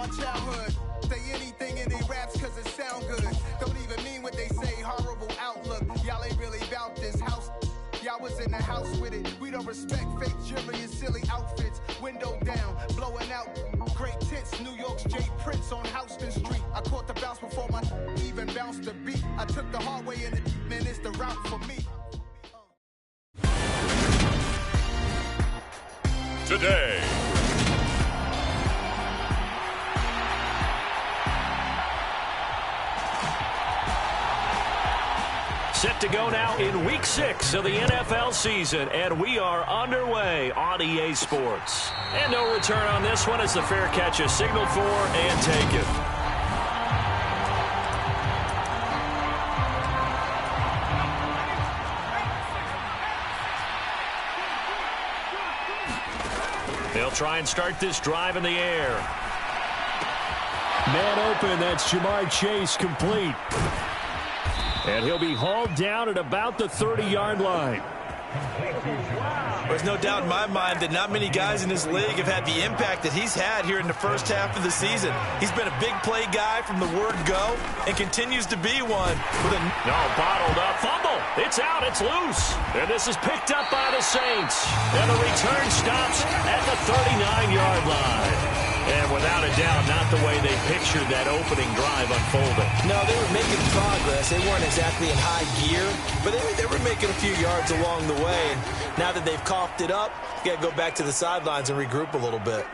my childhood. Say anything in their raps cause it sound good. Don't even mean what they say, horrible outlook. Y'all ain't really about this house. Y'all was in the house with it. We don't respect fake jewelry and silly outfits. Window down, blowing out. Great tits, New York's Jay Prince on Houston Street. I caught the bounce before my even bounced the beat. I took the hard way in the man, it's the route for me. Today. Set to go now in Week 6 of the NFL season, and we are underway on EA Sports. And no return on this one as the fair catch is signaled for and taken. They'll try and start this drive in the air. Man open, that's Ja'Marr Chase complete. And he'll be hauled down at about the 30-yard line. There's no doubt in my mind that not many guys in this league have had the impact that he's had here in the first half of the season. He's been a big play guy from the word go and continues to be one. Bottled up. Fumble. It's out. It's loose. And this is picked up by the Saints. And the return stops at the 39-yard line. And without a doubt, not the way they pictured that opening drive unfolding. No, they were making progress. They weren't exactly in high gear, but they were making a few yards along the way. And now that they've coughed it up, you got to go back to the sidelines and regroup a little bit.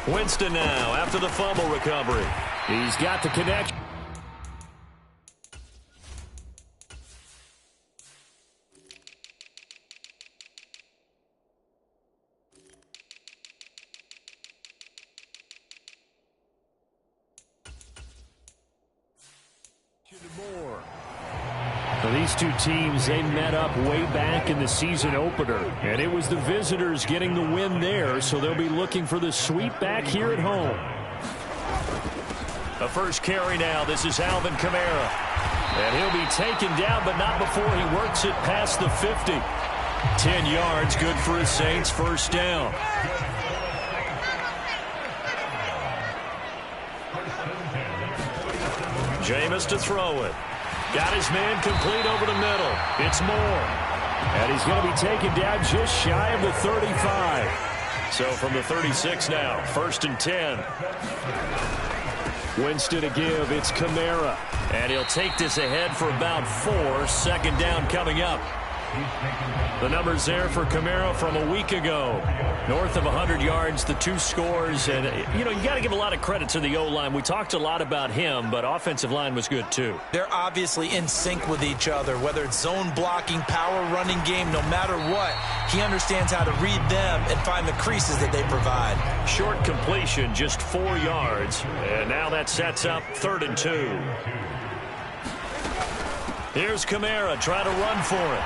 Winston now after the fumble recovery. He's got the connection. These two teams, they met up way back in the season opener, and it was the visitors getting the win there, so they'll be looking for the sweep back here at home. The first carry now. This is Alvin Kamara. And he'll be taken down, but not before he works it past the 50. 10 yards, good for his Saints, first down. Jameis to throw it. Got his man complete over the middle. It's Moore. And he's going to be taken down just shy of the 35. So from the 36 now, 1st and 10. Winston to give. It's Kamara. And he'll take this ahead for about 4. Second down coming up. The numbers there for Kamara from a week ago. North of 100 yards, the 2 scores. And, you got to give a lot of credit to the O-line. We talked a lot about him, but offensive line was good, too. They're obviously in sync with each other, whether it's zone blocking, power running game, no matter what. He understands how to read them and find the creases that they provide. Short completion, just 4 yards. And now that sets up 3rd and 2. Here's Kamara trying to run for it.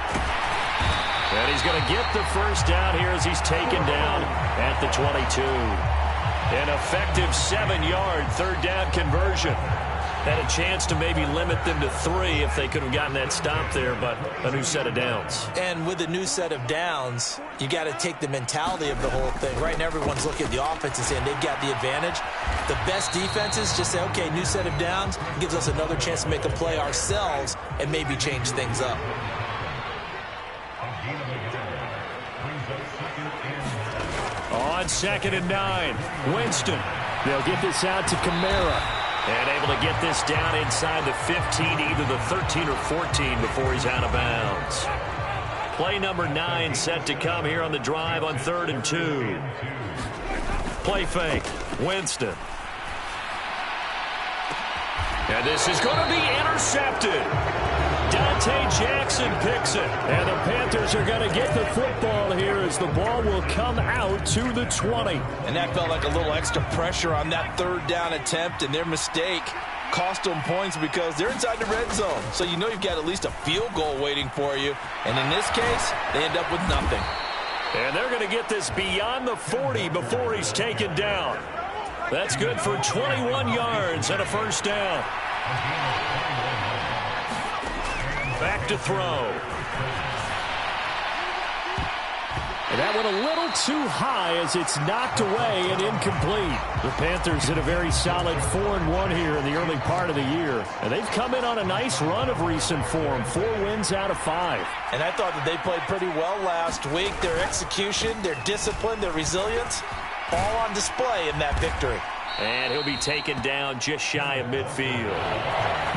And he's going to get the first down here as he's taken down at the 22. An effective 7-yard 3rd down conversion. Had a chance to maybe limit them to 3 if they could have gotten that stop there, but a new set of downs. And with a new set of downs, you got to take the mentality of the whole thing. Right now, everyone's looking at the offense and saying they've got the advantage. The best defenses just say, okay, new set of downs gives us another chance to make a play ourselves and maybe change things up. On 2nd and 9, Winston. They'll get this out to Kamara. And able to get this down inside the 15, either the 13 or 14 before he's out of bounds. Play number 9 set to come here on the drive on 3rd and 2. Play fake. Winston. And this is going to be intercepted. Dante Jackson picks it. And the Panthers are going to get the football here as the ball will come out to the 20. And that felt like a little extra pressure on that 3rd down attempt, and their mistake cost them points because they're inside the red zone. So you know you've got at least a field goal waiting for you. And in this case, they end up with nothing. And they're going to get this beyond the 40 before he's taken down. That's good for 21 yards and a first down. Back to throw. That went a little too high as it's knocked away and incomplete. The Panthers hit a very solid 4-1 here in the early part of the year. And they've come in on a nice run of recent form, 4 wins out of 5. And I thought that they played pretty well last week. Their execution, their discipline, their resilience, all on display in that victory. And he'll be taken down just shy of midfield.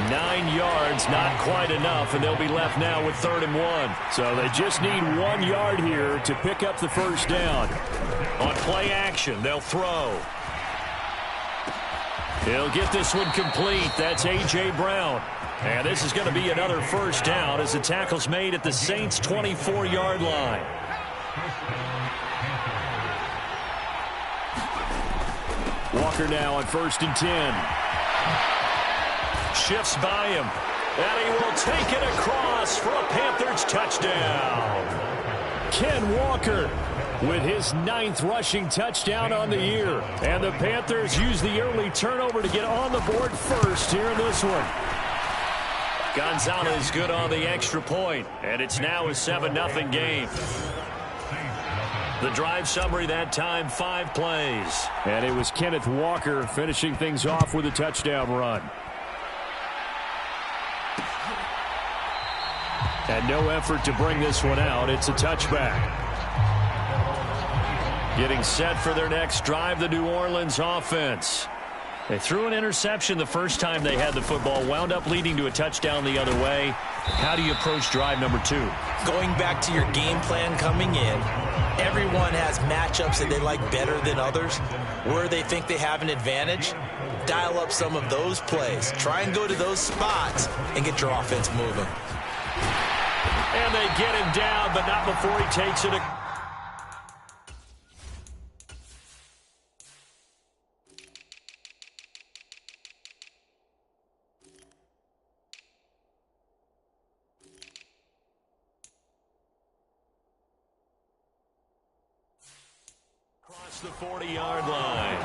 9 yards, not quite enough, and they'll be left now with 3rd and 1. So they just need 1 yard here to pick up the first down. On play action, they'll throw. He'll get this one complete. That's A.J. Brown. And this is going to be another first down as the tackle's made at the Saints' 24-yard line. Walker now on 1st and 10. Shifts by him. And he will take it across for a Panthers touchdown. Ken Walker with his 9th rushing touchdown on the year. And the Panthers use the early turnover to get on the board first here in this one. Gonzalez good on the extra point. And it's now a 7-0 game. The drive summary that time, 5 plays. And it was Kenneth Walker finishing things off with a touchdown run. And no effort to bring this one out. It's a touchback. Getting set for their next drive, the New Orleans offense. They threw an interception the first time they had the football, wound up leading to a touchdown the other way. How do you approach drive number 2? Going back to your game plan coming in, everyone has matchups that they like better than others. Where they think they have an advantage, dial up some of those plays. Try and go to those spots and get your offense moving. And they get him down, but not before he takes it. Across the 40-yard line.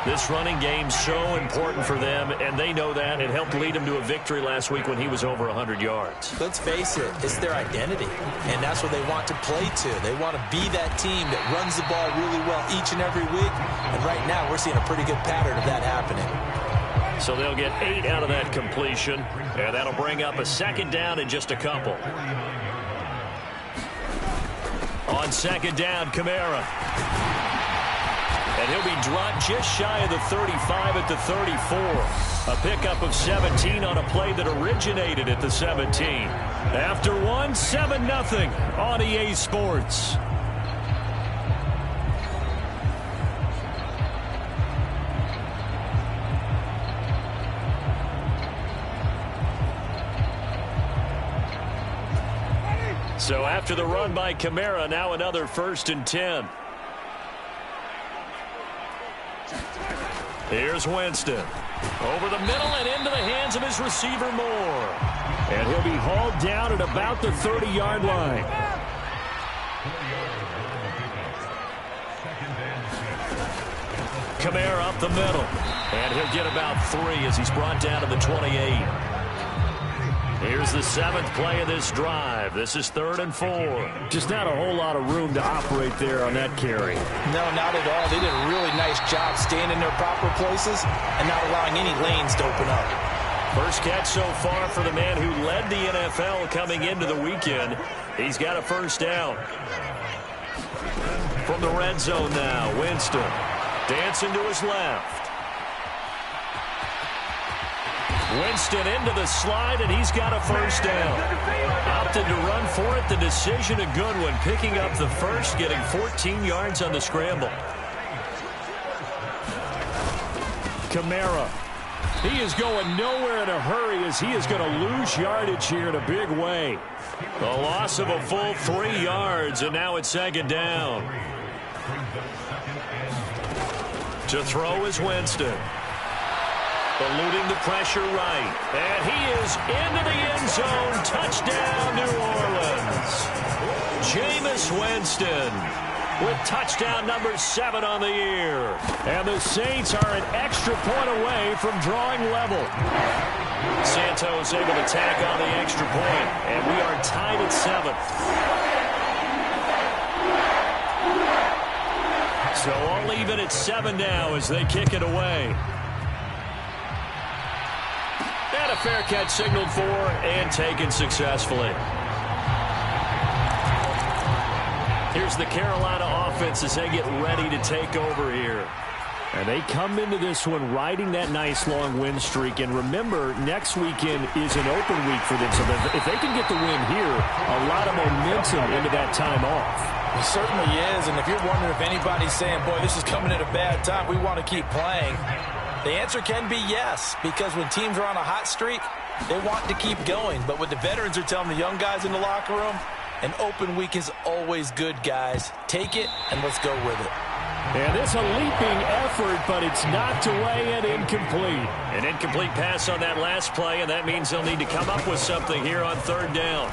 This running game's so important for them, and they know that. It helped lead them to a victory last week when he was over 100 yards. Let's face it, it's their identity, and that's what they want to play to. They want to be that team that runs the ball really well each and every week, and right now we're seeing a pretty good pattern of that happening. So they'll get 8 out of that completion, and that'll bring up a 2nd down in just a couple. On 2nd down, Kamara. And he'll be dropped just shy of the 35 at the 34. A pickup of 17 on a play that originated at the 17. After one, 7-0 on EA Sports. So after the run by Kamara, now another 1st and 10. Here's Winston. Over the middle and into the hands of his receiver Moore. And he'll be hauled down at about the 30-yard line. Kamara up the middle. And he'll get about 3 as he's brought down to the 28. Here's the 7th play of this drive. This is 3rd and 4. Just not a whole lot of room to operate there on that carry. No, not at all. They did a really nice job staying in their proper places and not allowing any lanes to open up. First catch so far for the man who led the NFL coming into the weekend. He's got a 1st down. From the red zone now, Winston dancing to his left. Winston into the slide, and he's got a 1st down. Opted to run for it. The decision a good one. Picking up the 1st, getting 14 yards on the scramble. Kamara. He is going nowhere in a hurry as he is going to lose yardage here in a big way. The loss of a full 3 yards, and now it's 2nd down. To throw is Winston. Eluding the pressure right. And he is into the end zone. Touchdown, New Orleans. Jameis Winston with touchdown number 7 on the year. And the Saints are an extra point away from drawing level. Santos able to tack on the extra point. And we are tied at 7. So all even at 7 now as they kick it away. And a fair catch signaled for and taken successfully. Here's the Carolina offense as they get ready to take over here. And they come into this one riding that nice long win streak. And remember, next weekend is an open week for them. So if they can get the win here, a lot of momentum into that time off. It certainly is. And if you're wondering if anybody's saying, boy, this is coming at a bad time, we want to keep playing, the answer can be yes. Because when teams are on a hot streak, they want to keep going. But what the veterans are telling the young guys in the locker room, an open week is always good, guys. Take it and let's go with it. And it's a leaping effort, but it's knocked away and incomplete. An incomplete pass on that last play, and that means they'll need to come up with something here on 3rd down.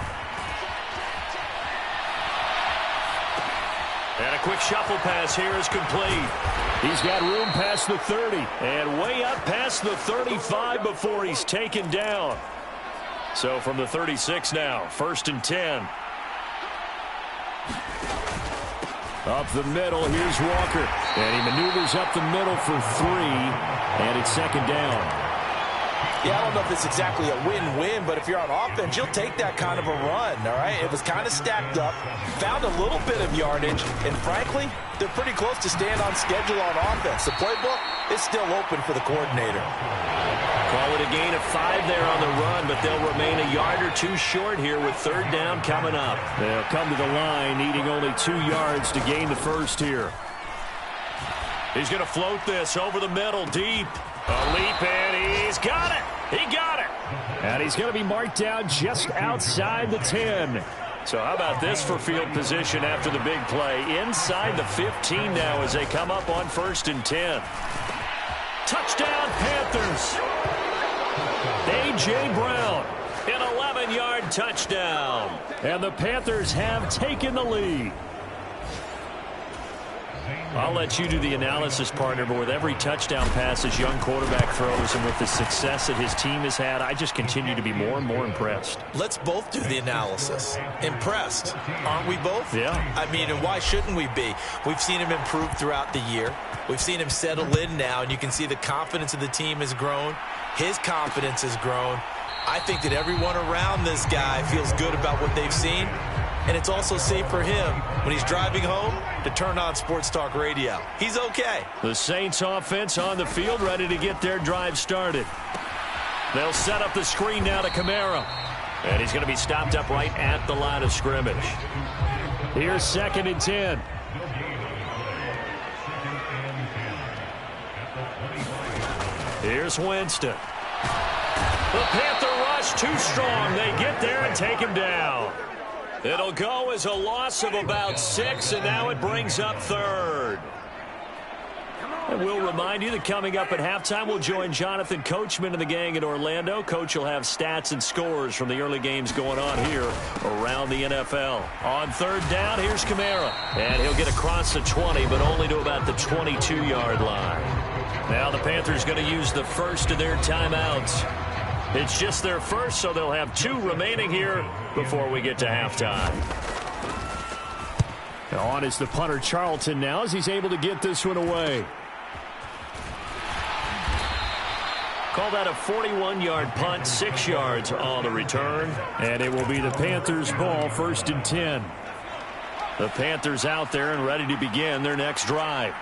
And a quick shuffle pass here is complete. He's got room past the 30. And way up past the 35 before he's taken down. So from the 36 now, 1st and 10. Up the middle, here's Walker. And he maneuvers up the middle for 3. And it's 2nd down. Yeah, I don't know if it's exactly a win-win, but if you're on offense, you'll take that kind of a run, all right? It was kind of stacked up, found a little bit of yardage, and frankly, they're pretty close to staying on schedule on offense. The playbook is still open for the coordinator. Call it a gain of 5 there on the run, but they'll remain a yard or 2 short here with 3rd down coming up. They'll come to the line needing only 2 yards to gain the first here. He's going to float this over the middle, deep. A leap, and he's got it. He got it. And he's going to be marked down just outside the 10. So how about this for field position after the big play? Inside the 15 now as they come up on 1st and 10. Touchdown, Panthers. A.J. Brown, an 11-yard touchdown. And the Panthers have taken the lead. I'll let you do the analysis, partner, but with every touchdown pass his young quarterback throws and with the success that his team has had, I just continue to be more and more impressed. Let's both do the analysis. Impressed, aren't we both? Yeah. I mean, and why shouldn't we be? We've seen him improve throughout the year. We've seen him settle in now, and you can see the confidence of the team has grown. His confidence has grown. I think that everyone around this guy feels good about what they've seen. And it's also safe for him when he's driving home to turn on Sports Talk Radio. He's okay. The Saints offense on the field ready to get their drive started. They'll set up the screen now to Kamara. And he's going to be stopped up right at the line of scrimmage. Here's 2nd and 10. Here's Winston. The Panther rush too strong. They get there and take him down. It'll go as a loss of about 6, and now it brings up 3rd. And we'll remind you that coming up at halftime, we'll join Jonathan Coachman and the gang in Orlando. Coach will have stats and scores from the early games going on here around the NFL. On 3rd down, here's Kamara. And he'll get across the 20, but only to about the 22-yard line. Now the Panthers going to use the first of their timeouts. It's just their first, so they'll have 2 remaining here before we get to halftime. On is the punter Charlton now as he's able to get this one away. Call that a 41-yard punt, 6 yards on the return. And it will be the Panthers' ball, 1st and 10. The Panthers out there and ready to begin their next drive.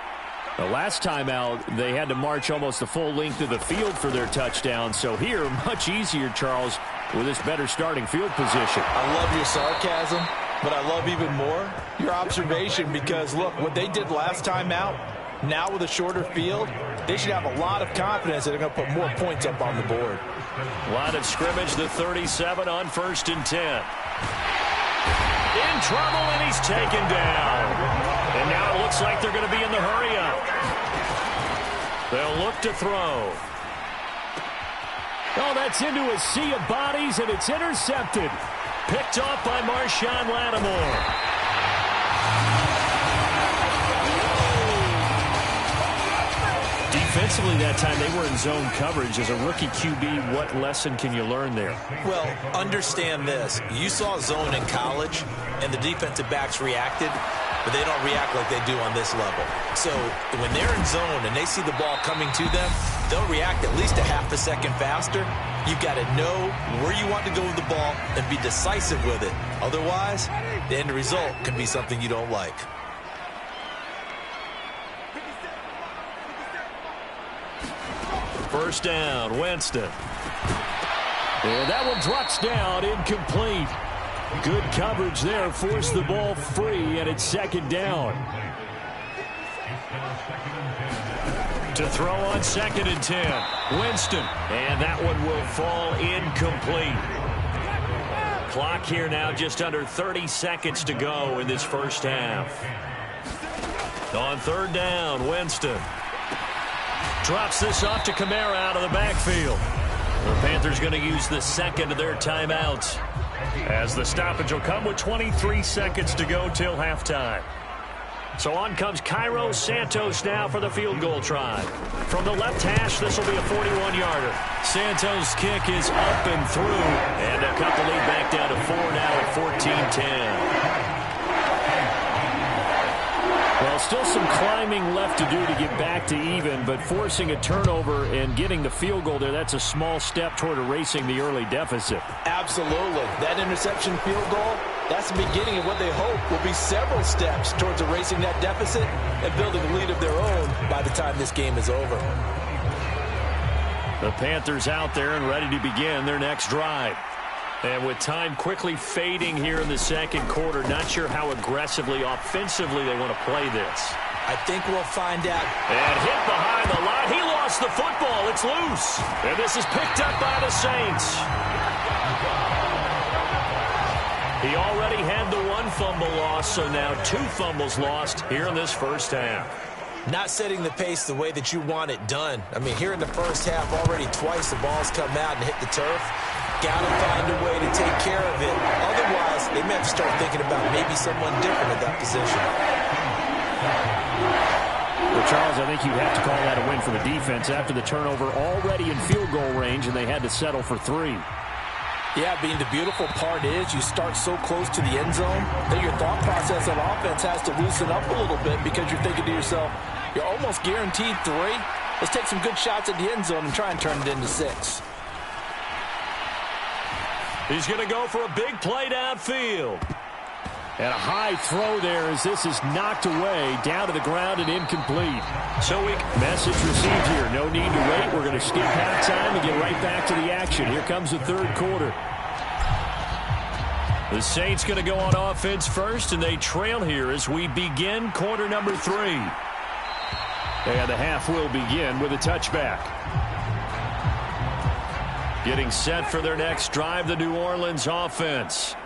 The last time out, they had to march almost the full length of the field for their touchdown. So here, much easier, Charles, with this better starting field position. I love your sarcasm, but I love even more your observation because, look, what they did last time out, now with a shorter field, they should have a lot of confidence that they're going to put more points up on the board. Line of scrimmage, the 37 on 1st and 10. In trouble, and he's taken down. And now it looks like they're going to be in the hurry-up. They'll look to throw. Oh, that's into a sea of bodies, and it's intercepted. Picked off by Marshawn Lattimore. Defensively that time, they were in zone coverage. As a rookie QB, what lesson can you learn there? Well, understand this. You saw zone in college, and the defensive backs reacted. but they don't react like they do on this level. So when they're in zone and they see the ball coming to them, they'll react at least a half a second faster. You've got to know where you want to go with the ball and be decisive with it. Otherwise, the end result can be something you don't like. First down, Winston. And that one drops down, incomplete. Good coverage there, forced the ball free, and it's second down. To throw on 2nd and 10, Winston. And that one will fall incomplete. Clock here now just under 30 seconds to go in this first half. On 3rd down, Winston. Drops this off to Kamara out of the backfield. The Panthers going to use the second of their timeouts, as the stoppage will come with 23 seconds to go till halftime. So on comes Cairo Santos now for the field goal try. From the left hash, this will be a 41-yarder. Santos' kick is up and through, and a couple lead back down to 4 now at 14-10. Well, still some climbing left to do to get back to even, but forcing a turnover and getting the field goal there, that's a small step toward erasing the early deficit. Absolutely. That interception field goal, that's the beginning of what they hope will be several steps towards erasing that deficit and building a lead of their own by the time this game is over. The Panthers out there and ready to begin their next drive. And with time quickly fading here in the second quarter, not sure how aggressively, offensively they want to play this. I think we'll find out. And hit behind the line. He lost the football. It's loose. And this is picked up by the Saints. He already had the 1 fumble loss, so now 2 fumbles lost here in this first half. Not setting the pace the way that you want it done. I mean, here in the first half, already twice the ball's come out and hit the turf. Got to find a way to take care of it. Otherwise, they may have to start thinking about maybe someone different at that position. Well, Charles, I think you have to call that a win for the defense after the turnover already in field goal range, and they had to settle for 3. Yeah, being the beautiful part is you start so close to the end zone that your thought process on offense has to loosen up a little bit because you're thinking to yourself, you're almost guaranteed 3. Let's take some good shots at the end zone and try and turn it into 6. He's going to go for a big play downfield. And a high throw there as this is knocked away, down to the ground and incomplete. So message received here. No need to wait. We're going to skip halftime and get right back to the action. Here comes the third quarter. The Saints going to go on offense first, and they trail here as we begin quarter number 3. And the half will begin with a touchback. Getting set for their next drive, the New Orleans offense.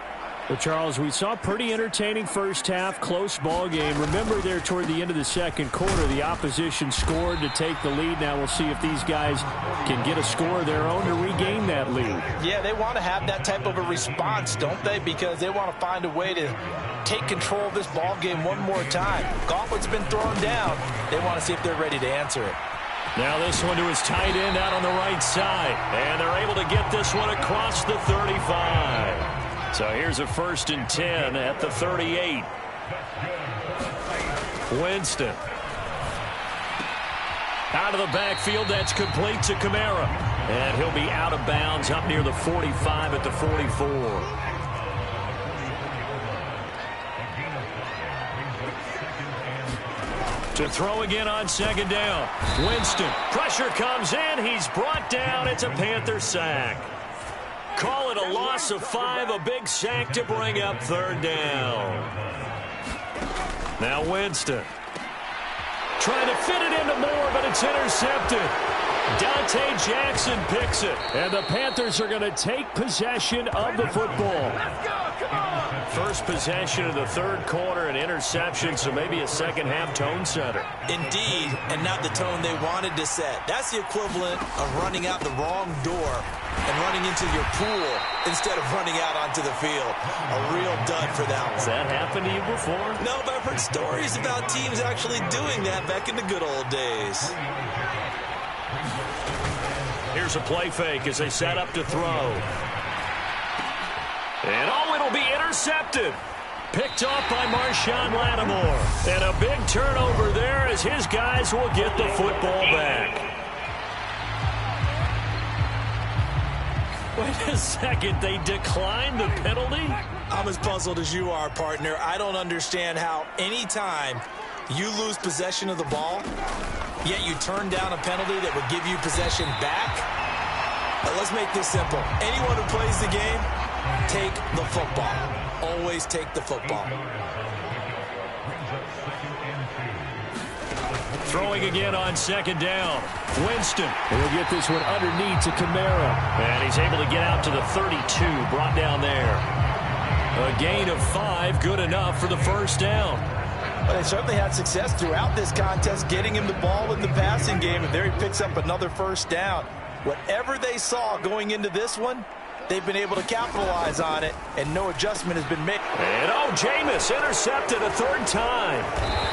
Well, Charles, we saw a pretty entertaining first half, close ball game. Remember there toward the end of the second quarter, the opposition scored to take the lead. Now we'll see if these guys can get a score of their own to regain that lead. Yeah, they want to have that type of a response, don't they? Because they want to find a way to take control of this ball game one more time. Gauntlet's been thrown down. They want to see if they're ready to answer it. Now this one to his tight end out on the right side. And they're able to get this one across the 35. So here's a 1st and 10 at the 38. Winston. Out of the backfield, that's complete to Kamara. And he'll be out of bounds up near the 45 at the 44. To throw again on 2nd down. Winston. Pressure comes in. He's brought down. It's a Panther sack. Call it a loss of 5. A big sack to bring up 3rd down. Now Winston. Trying to fit it into Moore, but it's intercepted. Dante Jackson picks it. And the Panthers are going to take possession of the football. First possession of the third quarter, an interception, so maybe a second half tone setter. Indeed, and not the tone they wanted to set. That's the equivalent of running out the wrong door and running into your pool instead of running out onto the field. A real dud for that one. Has that happened to you before? No, but I've heard stories about teams actually doing that back in the good old days. Here's a play fake as they set up to throw. And it'll be intercepted. Picked off by Marshawn Lattimore. And a big turnover there as his guys will get the football back. Wait a second, they declined the penalty? I'm as puzzled as you are, partner. I don't understand how anytime you lose possession of the ball, yet you turn down a penalty that would give you possession back. But let's make this simple. Anyone who plays the game, take the football. Always take the football. Throwing again on second down. Winston. He'll get this one underneath to Kamara. And he's able to get out to the 32, brought down there. A gain of 5, good enough for the first down. Well, they certainly had success throughout this contest, getting him the ball in the passing game, and there he picks up another first down. Whatever they saw going into this one, they've been able to capitalize on it, and no adjustment has been made. And Jameis intercepted a third time.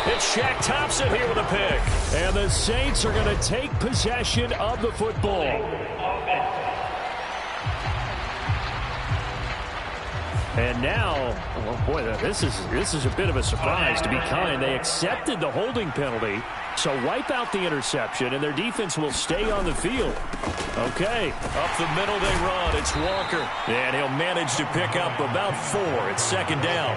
It's Shaq Thompson here with a pick. And the Saints are going to take possession of the football. And now, oh boy, this is a bit of a surprise, to be kind. They accepted the holding penalty, so wipe out the interception, and their defense will stay on the field. Okay, up the middle they run. It's Walker, and he'll manage to pick up about 4. It's second down.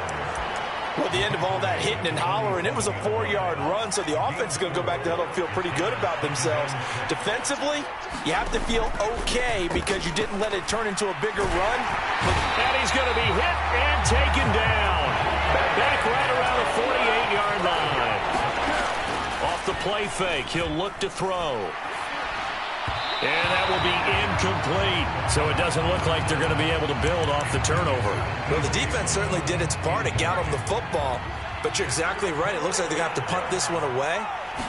Well, at the end of all that hitting and hollering, it was a 4-yard run, so the offense is going to go back to huddle and feel pretty good about themselves. Defensively, you have to feel okay because you didn't let it turn into a bigger run. And he's going to be hit and taken down. Back right around the 48-yard line. Off the play fake, he'll look to throw. And that will be incomplete. So it doesn't look like they're going to be able to build off the turnover. Well, the defense certainly did its part to got them the football. But you're exactly right. It looks like they're going to have to punt this one away.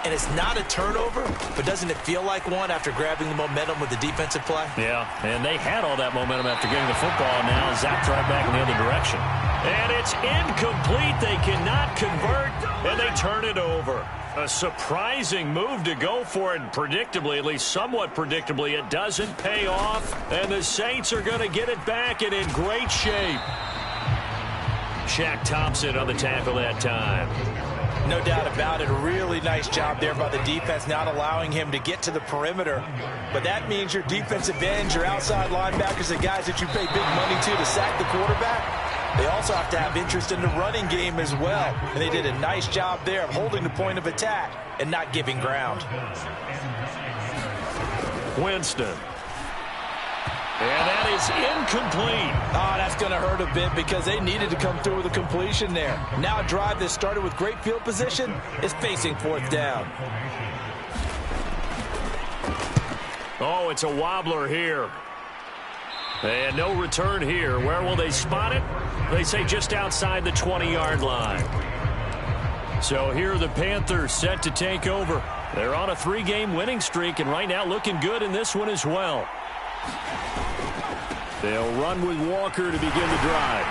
And it's not a turnover, but doesn't it feel like one after grabbing the momentum with the defensive play? Yeah, and they had all that momentum after getting the football. Now zapped right back in the other direction. And it's incomplete. They cannot convert, and they turn it over. A surprising move to go for it, and predictably, at least somewhat predictably, it doesn't pay off, and the Saints are going to get it back and in great shape. Shaq Thompson on the tackle that time. No doubt about it. A really nice job there by the defense, not allowing him to get to the perimeter. But that means your defensive ends, your outside linebackers, the guys that you pay big money to sack the quarterback, they also have to have interest in the running game as well. And they did a nice job there of holding the point of attack and not giving ground. Winston. And that is incomplete. Oh, that's going to hurt a bit because they needed to come through with a completion there. Now a drive that started with great field position is facing fourth down. Oh, it's a wobbler here. And no return here. Where will they spot it? They say just outside the 20-yard line. So here are the Panthers set to take over. They're on a 3-game winning streak, and right now looking good in this one as well. They'll run with Walker to begin the drive.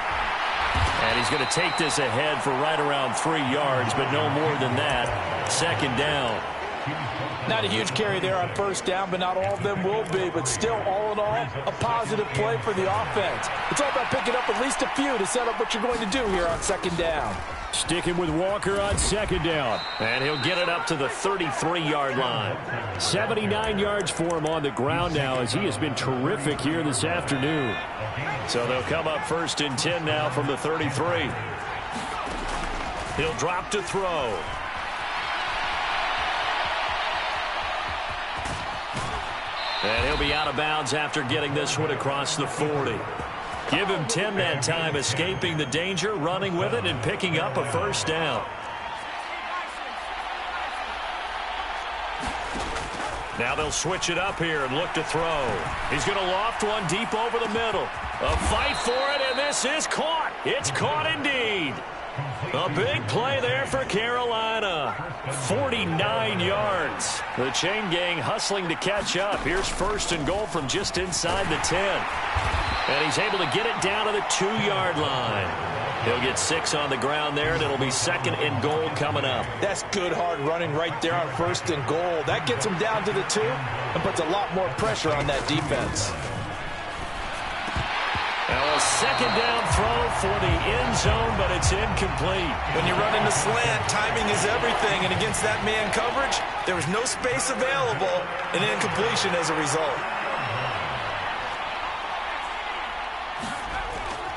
And he's going to take this ahead for right around 3 yards, but no more than that. Second down. Not a huge carry there on first down, but not all of them will be. But still, all in all, a positive play for the offense. It's all about picking up at least a few to set up what you're going to do here on second down. Sticking with Walker on second down. And he'll get it up to the 33-yard line. 79 yards for him on the ground now, as he has been terrific here this afternoon. So they'll come up first and 10 now from the 33. He'll drop to throw. And he'll be out of bounds after getting this one across the 40. Give him 10 that time, escaping the danger, running with it, and picking up a first down. Now they'll switch it up here and look to throw. He's going to loft one deep over the middle. A fight for it, and this is caught. It's caught indeed. A big play there for Carolina. 49 yards. The chain gang hustling to catch up. Here's first and goal from just inside the 10. And he's able to get it down to the 2-yard line. He'll get 6 on the ground there, and it'll be second and goal coming up. That's good hard running right there on first and goal. That gets him down to the 2 and puts a lot more pressure on that defense. Now a second down throw for the end zone, but it's incomplete. When you run into slant, timing is everything, and against that man coverage, there was no space available, and incompletion as a result.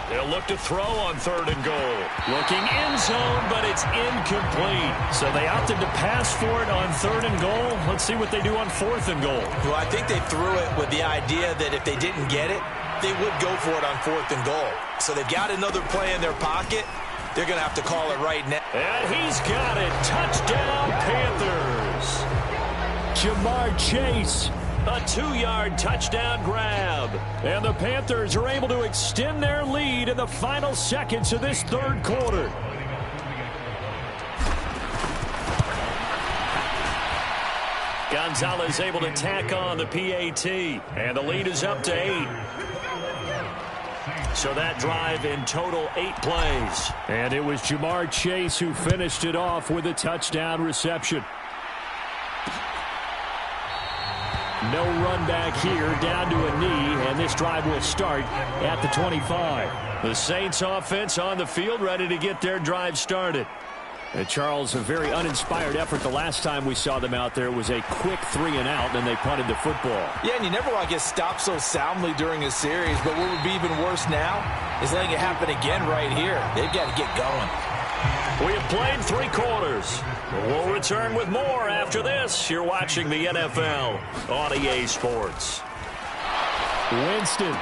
They'll look to throw on 3rd and goal. Looking end zone, but it's incomplete. So they opted to pass for it on 3rd and goal. Let's see what they do on 4th and goal. Well, I think they threw it with the idea that if they didn't get it, they would go for it on 4th and goal. So they've got another play in their pocket. They're going to have to call it right now. And he's got it. Touchdown, Panthers. Ja'Marr Chase. A 2-yard touchdown grab. And the Panthers are able to extend their lead in the final seconds of this 3rd quarter. Gonzalez able to tack on the PAT. And the lead is up to 8. So that drive in total 8 plays. And it was Ja'Marr Chase who finished it off with a touchdown reception. No run back here, down to a knee, and this drive will start at the 25. The Saints offense on the field, ready to get their drive started. Charles, a very uninspired effort. The last time we saw them out there was a quick 3-and-out, and they punted the football. Yeah, and you never want to get stopped so soundly during a series, but what would be even worse now is letting it happen again right here. They've got to get going. We have played 3 quarters. We'll return with more after this. You're watching the NFL on EA Sports. Winston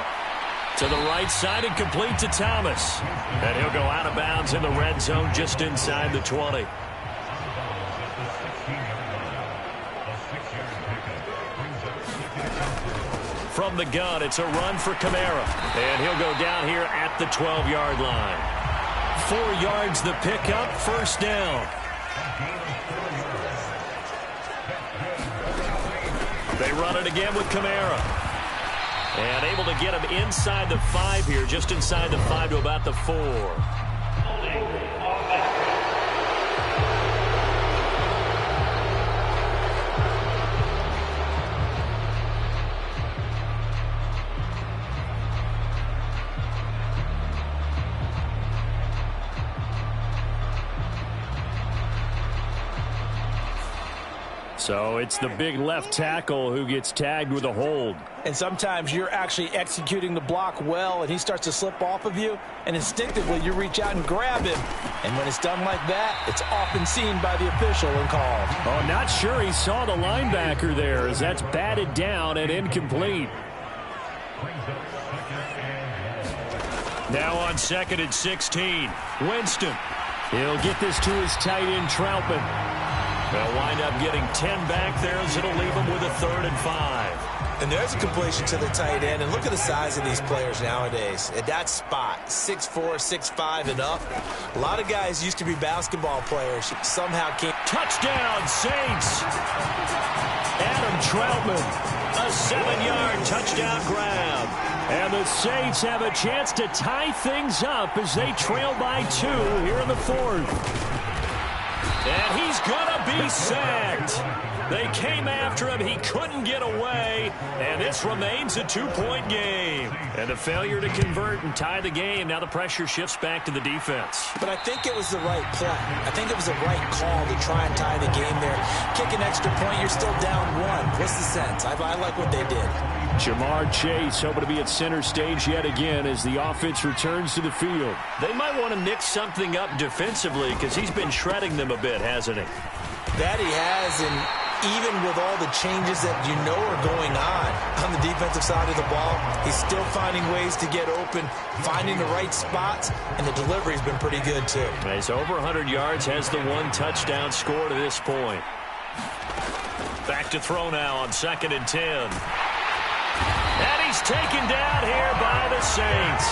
to the right side and complete to Thomas. And he'll go out of bounds in the red zone just inside the 20. From the gun, it's a run for Kamara. And he'll go down here at the 12-yard line. 4 yards the pickup, 1st down. They run it again with Kamara. And able to get him inside the 5 here, just inside the 5 to about the 4. So it's the big left tackle who gets tagged with a hold. And sometimes you're actually executing the block well, and he starts to slip off of you, and instinctively you reach out and grab him. And when it's done like that, it's often seen by the official and called. Oh, not sure he saw the linebacker there as that's batted down and incomplete. Now on 2nd and 16, Winston. He'll get this to his tight end, Troutman. They'll wind up getting 10 back there as it'll leave them with a 3rd and 5. And there's a completion to the tight end. And look at the size of these players nowadays. At that spot, 6'4", 6'5", and up. A lot of guys used to be basketball players. Somehow came. Touchdown, Saints. Adam Troutman. A 7-yard touchdown grab. And the Saints have a chance to tie things up as they trail by 2 here in the 4th. And he's going to be sacked. They came after him. He couldn't get away. And this remains a 2-point game. And a failure to convert and tie the game. Now the pressure shifts back to the defense. But I think it was the right play. I think it was the right call to try and tie the game there. Kick an extra point, you're still down 1. What's the sense? I like what they did. Ja'Marr Chase hoping to be at center stage yet again as the offense returns to the field. They might want to mix something up defensively because he's been shredding them a bit, hasn't he? That he has, and even with all the changes that you know are going on the defensive side of the ball, he's still finding ways to get open, finding the right spots, and the delivery's been pretty good too. He's over 100 yards, has the 1 touchdown score to this point. Back to throw now on 2nd and 10. And he's taken down here by the Saints.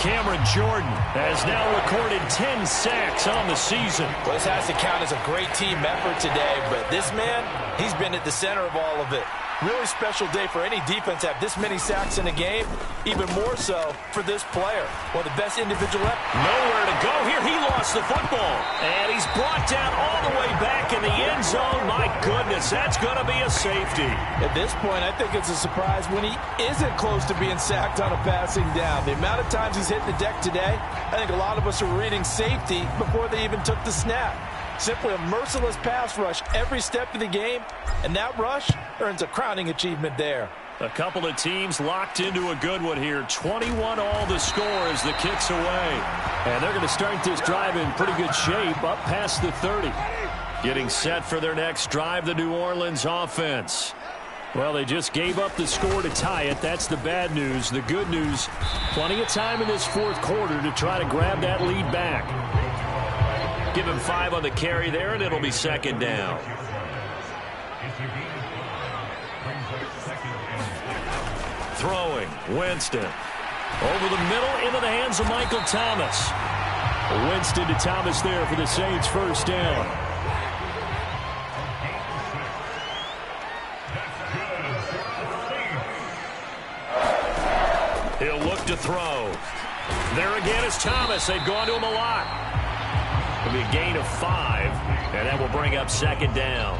Cameron Jordan has now recorded 10 sacks on the season. Well, this has to count as a great team effort today, but this man, he's been at the center of all of it. Really special day for any defense to have this many sacks in a game, even more so for this player. One of the best individual Nowhere to go here. He lost the football. And he's brought down all the way back in the end zone. My goodness, that's going to be a safety. At this point, I think it's a surprise when he isn't close to being sacked on a passing down. The amount of times he's hit the deck today, I think a lot of us are reading safety before they even took the snap. Simply a merciless pass rush every step of the game, and that rush earns a crowning achievement there. A couple of teams locked into a good one here. 21 all the score as the kick's away. And they're going to start this drive in pretty good shape, up past the 30. Getting set for their next drive, the New Orleans offense. Well, they just gave up the score to tie it. That's the bad news. The good news, plenty of time in this fourth quarter to try to grab that lead back. Give him 5 on the carry there, and it'll be second down. Throwing, Winston. Over the middle, into the hands of Michael Thomas. Winston to Thomas there for the Saints' first down. He'll look to throw. There again is Thomas. They've gone to him a lot. It'll be a gain of 5, and that will bring up second down.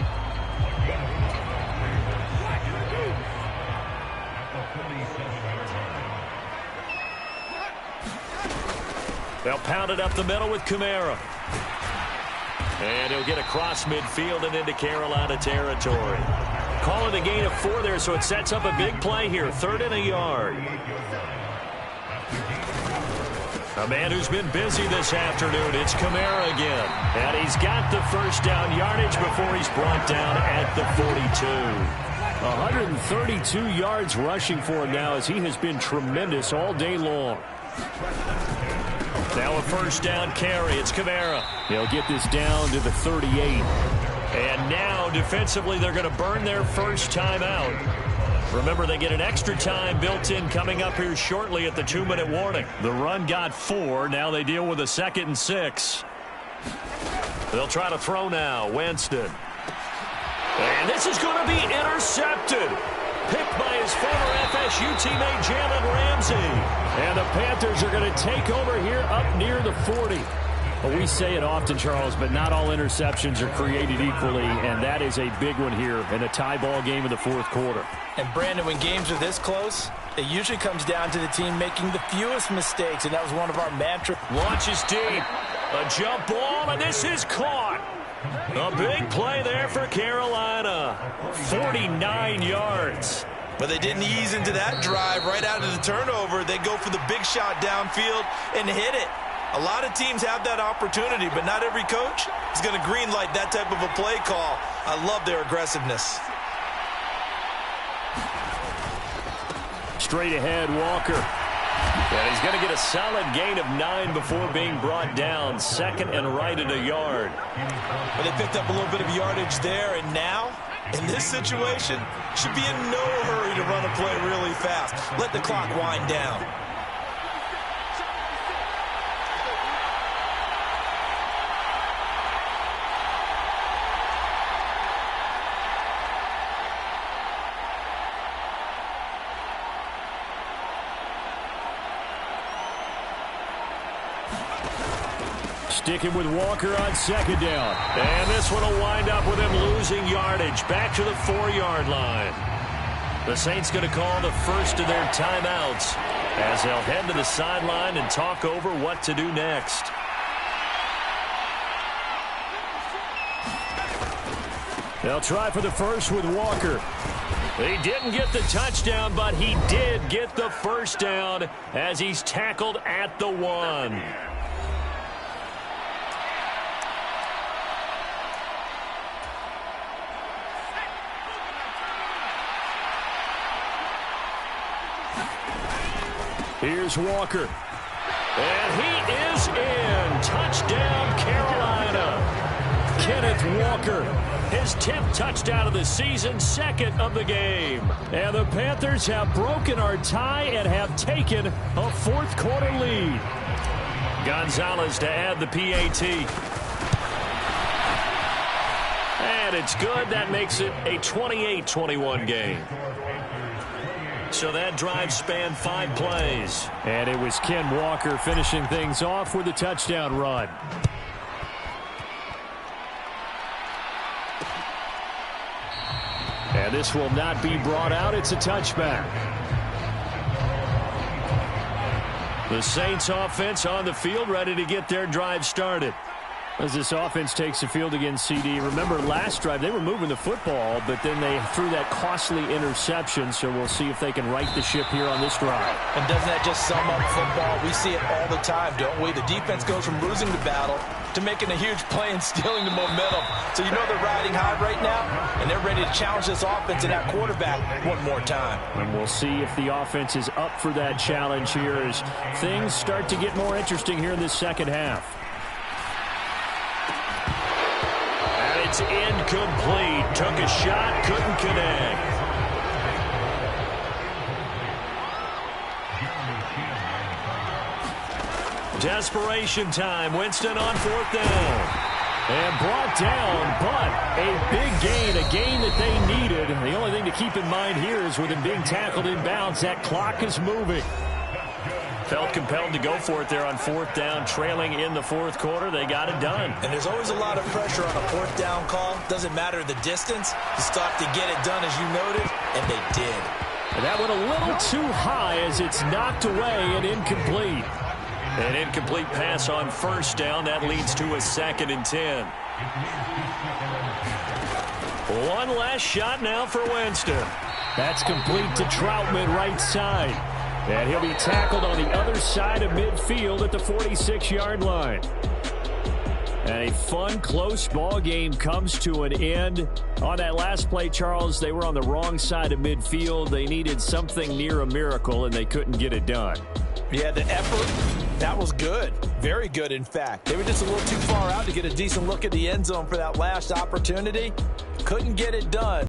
They'll pound it up the middle with Kamara. And he'll get across midfield and into Carolina territory. Call it a gain of 4 there, so it sets up a big play here. 3rd and a yard. A man who's been busy this afternoon, it's Kamara again. And he's got the first down yardage before he's brought down at the 42. 132 yards rushing for him now as he has been tremendous all day long. Now a first down carry. It's Kamara. He'll get this down to the 38. And now defensively they're going to burn their first time out. Remember, they get an extra time built in coming up here shortly at the 2-minute warning. The run got 4. Now they deal with a 2nd and 6. They'll try to throw now. Winston. And this is going to be intercepted. Picked by his former FSU teammate Jalen Ramsey. And the Panthers are going to take over here up near the 40. Well, we say it often, Charles, but not all interceptions are created equally, and that is a big one here in a tie ball game in the fourth quarter. And, Brandon, when games are this close, it usually comes down to the team making the fewest mistakes, and that was one of our mantras. Launches deep. A jump ball, and this is caught. A big play there for Carolina. 49 yards. But they didn't ease into that drive right out of the turnover. They go for the big shot downfield and hit it. A lot of teams have that opportunity, but not every coach is going to greenlight that type of a play call. I love their aggressiveness. Straight ahead, Walker. And he's going to get a solid gain of 9 before being brought down. 2nd and right at a yard. But they picked up a little bit of yardage there, and now, in this situation, should be in no hurry to run a play really fast. Let the clock wind down. Sticking with Walker on 2nd down. And this one will wind up with him losing yardage back to the 4-yard line. The Saints going to call the first of their timeouts as they'll head to the sideline and talk over what to do next. They'll try for the first with Walker. He didn't get the touchdown, but he did get the first down as he's tackled at the 1. Here's Walker. And he is in. Touchdown, Carolina. Kenneth Walker. His 10th touchdown of the season, 2nd of the game. And the Panthers have broken our tie and have taken a fourth quarter lead. Gonzalez to add the PAT. And it's good. That makes it a 28-21 game. So that drive spanned 5 plays. And it was Ken Walker finishing things off with a touchdown run. And this will not be brought out. It's a touchback. The Saints offense on the field, ready to get their drive started. As this offense takes the field against CD. Remember, last drive, they were moving the football, but then they threw that costly interception, so we'll see if they can right the ship here on this drive. And doesn't that just sum up football? We see it all the time, don't we? The defense goes from losing the battle to making a huge play and stealing the momentum. So you know they're riding high right now, and they're ready to challenge this offense and that quarterback one more time. And we'll see if the offense is up for that challenge here as things start to get more interesting here in this second half. It's incomplete. Took a shot, couldn't connect. Desperation time. Winston on 4th down. And brought down, but a big gain, a gain that they needed. The only thing to keep in mind here is with him being tackled inbounds, that clock is moving. Felt compelled to go for it there on 4th down, trailing in the 4th quarter. They got it done. And there's always a lot of pressure on a 4th down call. Doesn't matter the distance. You stop to get it done, as you noted, and they did. And that went a little too high as it's knocked away and incomplete. An incomplete pass on 1st down. That leads to a 2nd and 10. One last shot now for Winston. That's complete to Troutman, right side. And he'll be tackled on the other side of midfield at the 46-yard line. And a fun, close ball game comes to an end. On that last play, Charles, they were on the wrong side of midfield. They needed something near a miracle, and they couldn't get it done. Yeah, the effort, that was good. Very good, in fact. They were just a little too far out to get a decent look at the end zone for that last opportunity. Couldn't get it done.